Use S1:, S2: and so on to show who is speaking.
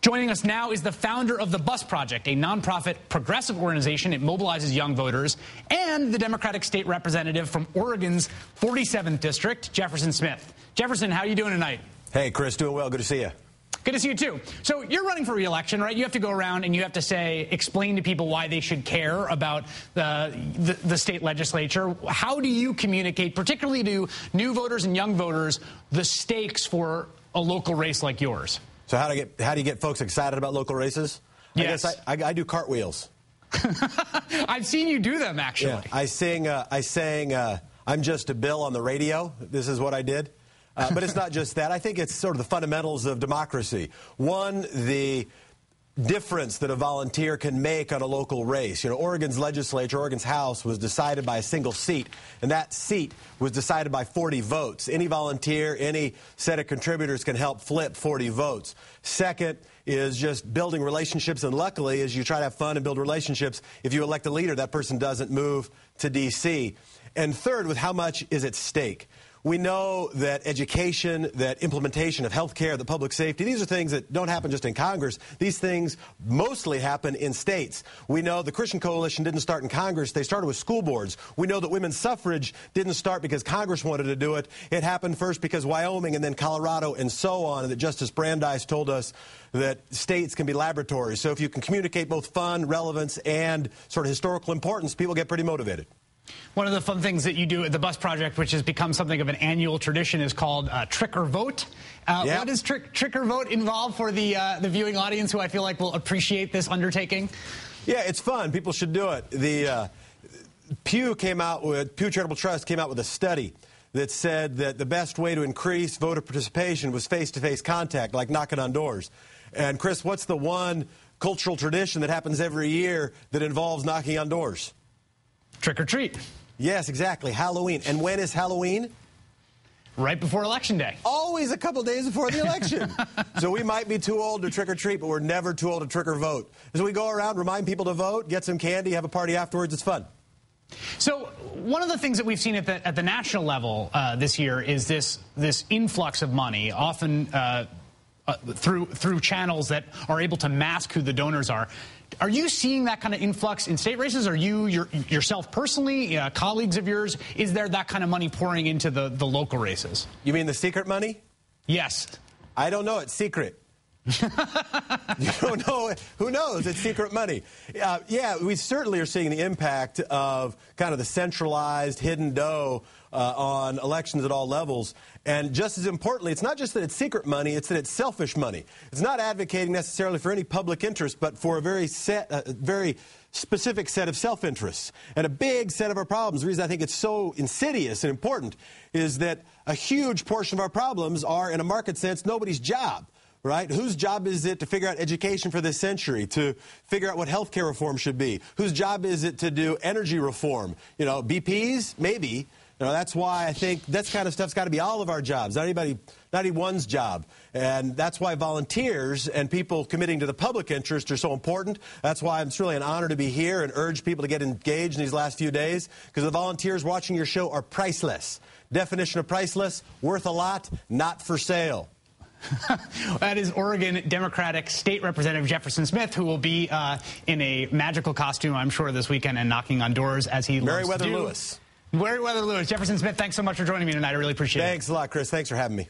S1: Joining us now is the founder of the Bus Project, a nonprofit progressive organization. It mobilizes young voters, and the Democratic state representative from Oregon's 47th district, Jefferson Smith. Jefferson, how are you doing tonight?
S2: Hey, Chris, doing well. Good to see you.
S1: Good to see you, too. So you're running for re-election, right? You have to go around and you have to explain to people why they should care about the state legislature. How do you communicate, particularly to new voters and young voters, the stakes for a local race like yours?
S2: So how do you get folks excited about local races?
S1: Yes.
S2: I guess I do cartwheels.
S1: I've seen you do them, actually.
S2: Yeah, I sang I'm Just a Bill on the radio. This is what I did. But it's not just that. I think it's sort of the fundamentals of democracy. One, the difference that a volunteer can make on a local race. You know, Oregon's legislature, Oregon's House, was decided by a single seat, and that seat was decided by 40 votes. Any volunteer, any set of contributors can help flip 40 votes. Second is just building relationships, and luckily, as you try to have fun and build relationships, if you elect a leader, that person doesn't move to D.C. And third, with how much is at stake. We know that education, that implementation of health care, the public safety, these are things that don't happen just in Congress. These things mostly happen in states. We know the Christian Coalition didn't start in Congress. They started with school boards. We know that women's suffrage didn't start because Congress wanted to do it. It happened first because Wyoming and then Colorado and so on, and that Justice Brandeis told us that states can be laboratories. So if you can communicate both fun, relevance, and sort of historical importance, people get pretty motivated.
S1: One of the fun things that you do at the Bus Project, which has become something of an annual tradition, is called Trick or Vote. What does Trick or Vote involve for the viewing audience, who I feel like will appreciate this undertaking? Yeah,
S2: it's fun. People should do it. The Pew Charitable Trust came out with a study that said that the best way to increase voter participation was face-to-face contact, like knocking on doors. And, Chris, what's the one cultural tradition that happens every year that involves knocking on doors?
S1: Trick or treat.
S2: Yes, exactly. Halloween. And when is Halloween?
S1: Right before Election Day.
S2: Always a couple days before the election. So we might be too old to trick or treat, but we're never too old to trick or vote. So we go around, remind people to vote, get some candy, have a party afterwards. It's fun.
S1: So one of the things that we've seen at the national level this year is this influx of money, often through channels that are able to mask who the donors are. Are you seeing that kind of influx in state races? Are you yourself personally, colleagues of yours, is there that kind of money pouring into the local races? You mean the secret money? Yes. I don't know. It's secret. You don't know. Who knows? It's secret money. Yeah, we certainly are seeing the impact of kind of the centralized hidden dough on elections at all levels. And just as importantly, it's not just that it's secret money, it's that it's selfish money. It's not advocating necessarily for any public interest, but for a very specific set of self-interests. And a big set of our problems, the reason I think it's so insidious and important, is that a huge portion of our problems are, in a market sense, nobody's job. Right? Whose job is it to figure out education for this century, to figure out what health care reform should be? Whose job is it to do energy reform? You know, BP's? Maybe. You know, that's why I think that kind of stuff's got to be all of our jobs, not anyone's job. And that's why volunteers and people committing to the public interest are so important. That's why it's really an honor to be here and urge people to get engaged in these last few days, because the volunteers watching your show are priceless. Definition of priceless: worth a lot, not for sale. That is Oregon Democratic State Representative Jefferson Smith, who will be in a magical costume, I'm sure, this weekend and knocking on doors as he loves to do. Meriwether Lewis. Meriwether Lewis. Jefferson Smith, thanks so much for joining me tonight. I really appreciate it. Thanks a lot, Chris. Thanks for having me.